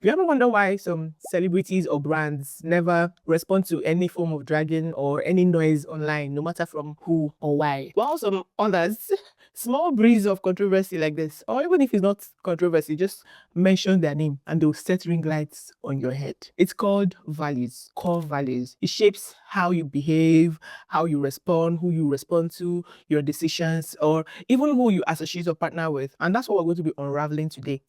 You ever wonder why some celebrities or brands never respond to any form of dragging or any noise online, no matter from who or why? While some others, small breeze of controversy like this, or even if it's not controversy, just mention their name and they'll set ring lights on your head. It's called values, core values. It shapes how you behave, how you respond, who you respond to, your decisions, or even who you associate or partner with. And that's what we're going to be unraveling today.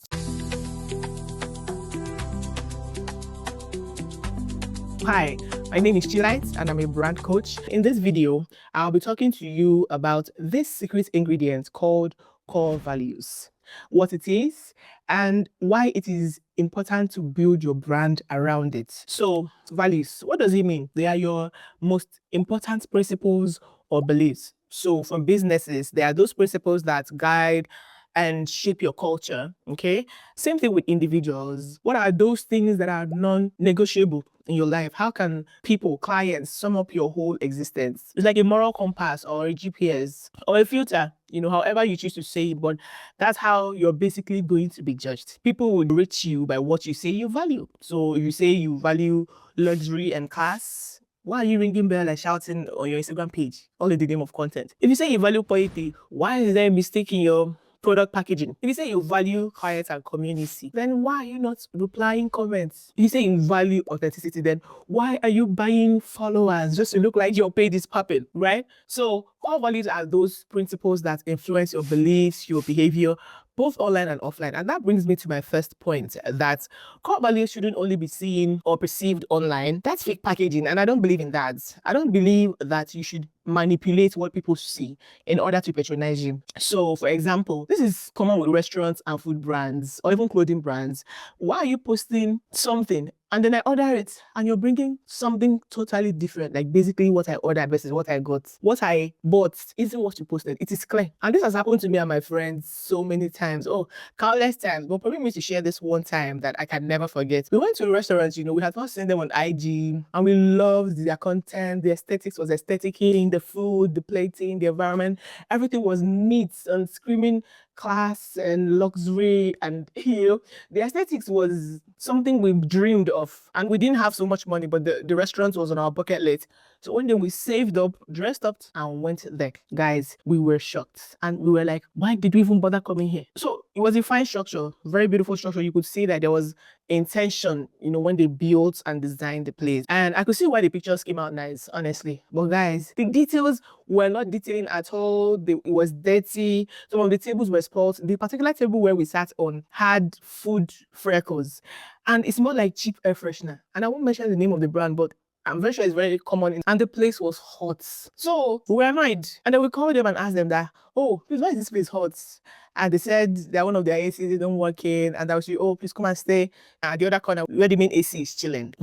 Hi, my name is Chilite and I'm a brand coach. In this video, I'll be talking to you about this secret ingredient called core values, what it is, and why it is important to build your brand around it. So, values, what does it mean? They are your most important principles or beliefs. So, from businesses, there are those principles that guide and shape your culture. Okay. Same thing with individuals. What are those things that are non-negotiable in your life? How can people, clients sum up your whole existence? It's like a moral compass or a GPS or a filter, however you choose to say it, but that's how you're basically going to be judged. People will rate you by what you say you value. So if you say you value luxury and class, why are you ringing bell and shouting on your Instagram page? All in the name of content. If you say you value quality, why is there a mistake in your product packaging? If you say you value quiet and community, then why are you not replying comments? If you say you value authenticity, then why are you buying followers just to look like your page is popping, right? So core values are those principles that influence your beliefs, your behavior, both online and offline. And that brings me to my first point, that core values shouldn't only be seen or perceived online. That's fake packaging, and I don't believe in that. I don't believe that you should manipulate what people see in order to patronize you. So, for example, this is common with restaurants and food brands or even clothing brands. Why are you posting something and then I order it and you're bringing something totally different? Like basically what I ordered versus what I got. What I bought isn't what you posted. It is clear. And this has happened to me and my friends so many times. Oh, countless times. But probably me to share this one time that I can never forget. We went to a restaurant, we had first seen them on IG and we loved their content. The aesthetics was aesthetic, the food, the plating, the environment. Everything was neat and screaming class and luxury, and the aesthetics was something we dreamed of, and we didn't have so much money, but the restaurant was on our bucket list. So one day we saved up, dressed up, and went there. Guys, we were shocked and we were like, why did we even bother coming here? So it was a fine structure, very beautiful structure. You could see that there was intention, when they built and designed the place. And I could see why the pictures came out nice, honestly. But guys, the details were not detailing at all. It was dirty. Some of the tables were spoiled. The particular table where we sat on had food freckles. And it smelled like cheap air freshener. And I won't mention the name of the brand, but I'm very sure it's very common. And the place was hot. So we were annoyed. And then we called them and asked them that, oh, please, why is this place hot? And they said that one of their ACs didn't work in. And I was like, oh, please come and stay at the other corner where the main AC is chilling.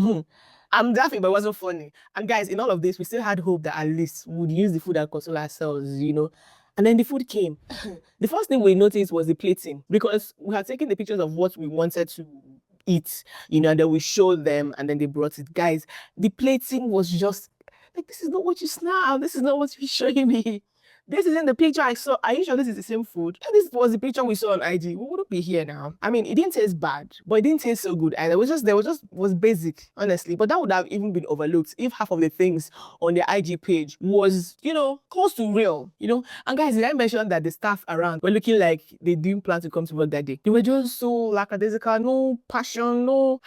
I'm laughing, but it wasn't funny. And guys, in all of this, we still had hope that at least we would use the food and console ourselves, And then the food came. The first thing we noticed was the plating, because we had taken the pictures of what we wanted to eat, and then we showed them and then they brought it. Guys, the plating was just like, this is not what you snap. This is not what you're showing me. This isn't the picture I saw. Are you sure this is the same food? And this was the picture we saw on IG. We wouldn't be here now. I mean, it didn't taste bad, but it didn't taste so good. And it was basic, honestly. But that would have even been overlooked if half of the things on the IG page was, close to real, And guys, did I mention that the staff around were looking like they didn't plan to come to work that day? They were just so lackadaisical, no passion, no.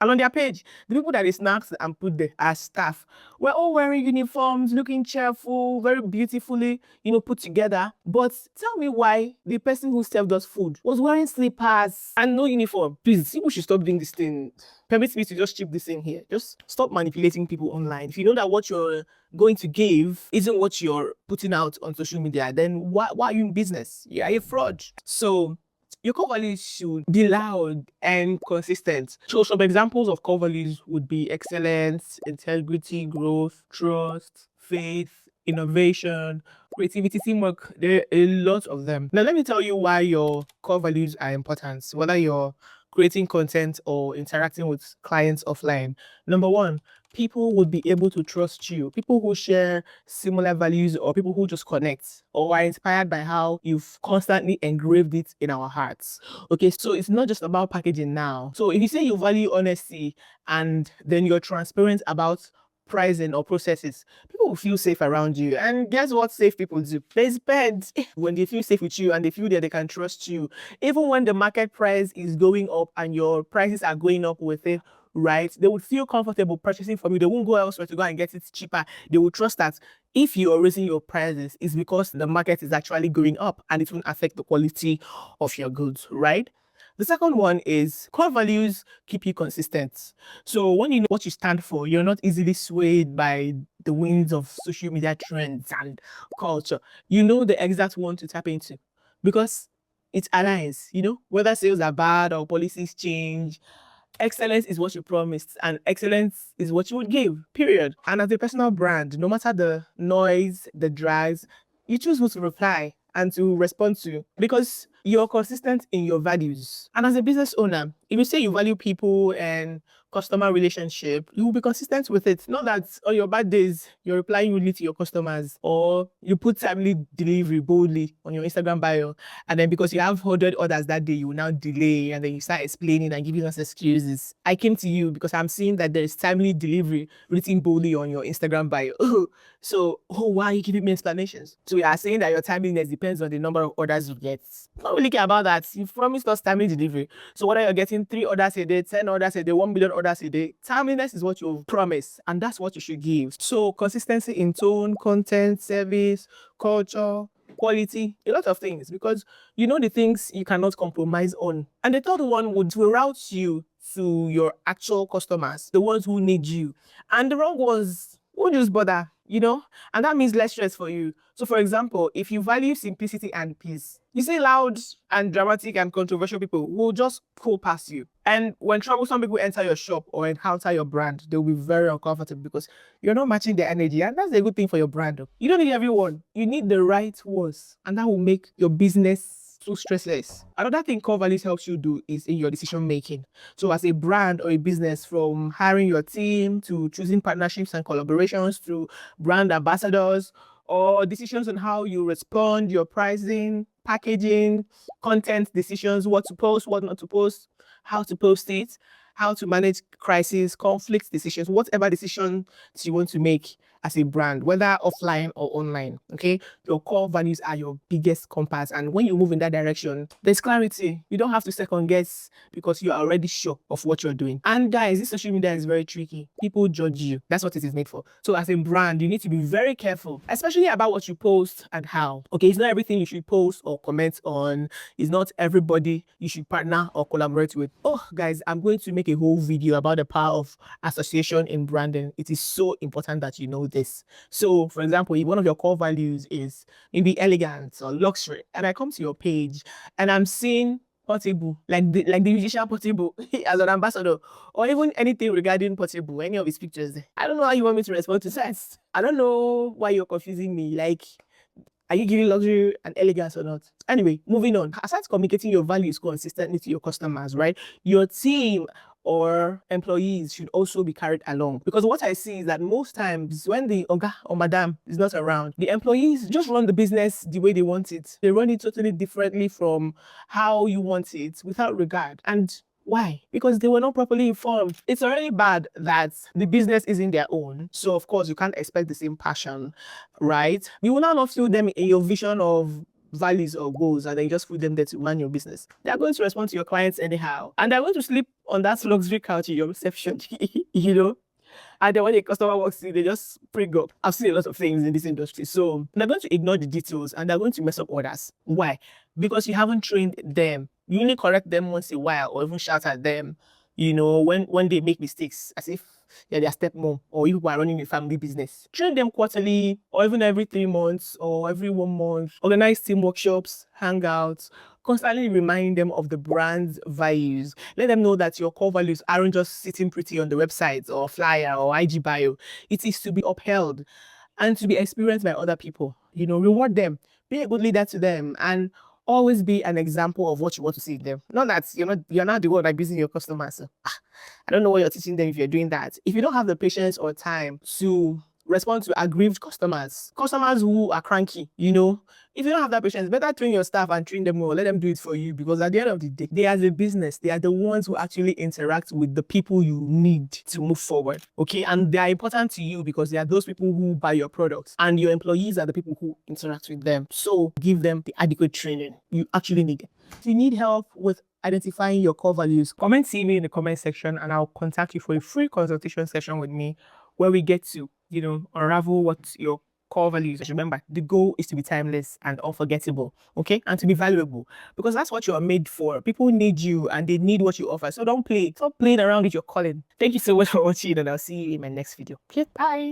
And on their page, the people that they snapped and put there as staff were all wearing uniforms, looking cheerful, very beautifully, put together. But tell me why the person who served us food was wearing slippers and no uniform. Please, people should stop doing this thing. Permit me to just chip this in here. Just stop manipulating people online. If you know that what you're going to give isn't what you're putting out on social media, then why are you in business? You're a fraud. So your core values should be loud and consistent. So some examples of core values would be excellence, integrity, growth, trust, faith, innovation, creativity, teamwork. There are a lot of them. Now let me tell you why your core values are important, whether you're creating content or interacting with clients offline. Number one, people would be able to trust you. People who share similar values, or people who just connect or are inspired by how you've constantly engraved it in our hearts. Okay, so it's not just about packaging now. So if you say you value honesty and then you're transparent about pricing or processes, people will feel safe around you. And guess what safe people do? They spend. When they feel safe with you and they feel that they can trust you, even when the market price is going up and your prices are going up with it, right? They would feel comfortable purchasing from you. They won't go elsewhere to go and get it cheaper. They will trust that if you are raising your prices, it's because the market is actually going up and it won't affect the quality of your goods, right? The second one is core values keep you consistent. So when you know what you stand for, you're not easily swayed by the winds of social media trends and culture. You know the exact one to tap into because it aligns, whether sales are bad or policies change. Excellence is what you promised, and excellence is what you would give, period. And as a personal brand, no matter the noise, the drags, you choose who to reply and to respond to because you're consistent in your values. And as a business owner, if you say you value people and customer relationship, you will be consistent with it. Not that on your bad days, you're replying rudely to your customers or you put timely delivery boldly on your Instagram bio. And then because you have 100 orders that day, you will now delay and then you start explaining and giving us excuses. I came to you because I'm seeing that there is timely delivery written boldly on your Instagram bio. So, why are you giving me explanations? So you are saying that your timeliness depends on the number of orders you get. I don't really care about that. You've promised us timely delivery. So whether you're getting 3 orders a day, 10 orders a day, 1 million orders a day, timeliness is what you've promised, and that's what you should give. So consistency in tone, content, service, culture, quality, a lot of things, because you know the things you cannot compromise on. And the third one would route you to your actual customers, the ones who need you. And the wrong ones won't just bother, and that means less stress for you. So for example, if you value simplicity and peace, you see loud and dramatic and controversial people will just pull past you. And when troublesome people enter your shop or encounter your brand, they'll be very uncomfortable because you're not matching their energy. And that's a good thing for your brand. You don't need everyone. You need the right ones. And that will make your business so stressless. Another thing core values helps you do is in your decision making. So as a brand or a business, from hiring your team to choosing partnerships and collaborations to brand ambassadors, or decisions on how you respond, your pricing, packaging, content decisions, what to post, what not to post, how to post it, how to manage crisis, conflict decisions, whatever decision you want to make as a brand, whether offline or online. Okay, your core values are your biggest compass, and when you move in that direction, there's clarity. You don't have to second guess because you are already sure of what you're doing. And guys, this social media is very tricky. People judge you. That's what it is made for. So as a brand, you need to be very careful, especially about what you post and how. Okay, it's not everything you should post or comment on. It's not everybody you should partner or collaborate with. Oh guys, I'm going to make a whole video about the power of association in branding. It is so important that you know this. So for example, if one of your core values is maybe elegance or luxury, and I come to your page and I'm seeing Portable, like the musician Portable as an ambassador, or even anything regarding Portable, any of his pictures, I don't know how you want me to respond to that. I don't know why you're confusing me. Like, are you giving luxury and elegance or not? Anyway, moving on. Aside communicating your values consistently to your customers, right? Your team or employees should also be carried along. Because what I see is that most times when the oga or madam is not around, the employees just run the business the way they want it. They run it totally differently from how you want it without regard. And why? Because they were not properly informed. It's already bad that the business isn't their own. So of course you can't expect the same passion, right? You will now not feel them in your vision of values or goals, and then you just put them there to run your business. They're going to respond to your clients anyhow. And they're going to sleep on that luxury couch in your reception, And then when a customer walks in, they just prig up. I've seen a lot of things in this industry. So they're going to ignore the details and they're going to mess up orders. Why? Because you haven't trained them. You only correct them once in a while or even shout at them, when they make mistakes, as if they're their stepmom or you are running a family business. Train them quarterly or even every 3 months or every 1 month. Organize team workshops, hangouts, constantly remind them of the brand's values. Let them know that your core values aren't just sitting pretty on the website or flyer or IG bio. It is to be upheld and to be experienced by other people. Reward them, be a good leader to them, and Always be an example of what you want to see in them. Not that you're not the one abusing your customers. So, I don't know what you're teaching them if you're doing that. If you don't have the patience or time to respond to aggrieved customers who are cranky, if you don't have that patience, better train your staff and train them well. Let them do it for you, because at the end of the day, they as a business, they are the ones who actually interact with the people you need to move forward. Okay. And they are important to you because they are those people who buy your products, and your employees are the people who interact with them. So give them the adequate training you actually need. If you need help with identifying your core values, comment see me in the comment section and I'll contact you for a free consultation session with me where we get to, unravel what your core values. Remember, the goal is to be timeless and unforgettable, okay? And to be valuable, because that's what you are made for. People need you and they need what you offer. So don't play. Stop playing around with your calling. Thank you so much for watching, and I'll see you in my next video. Okay, bye.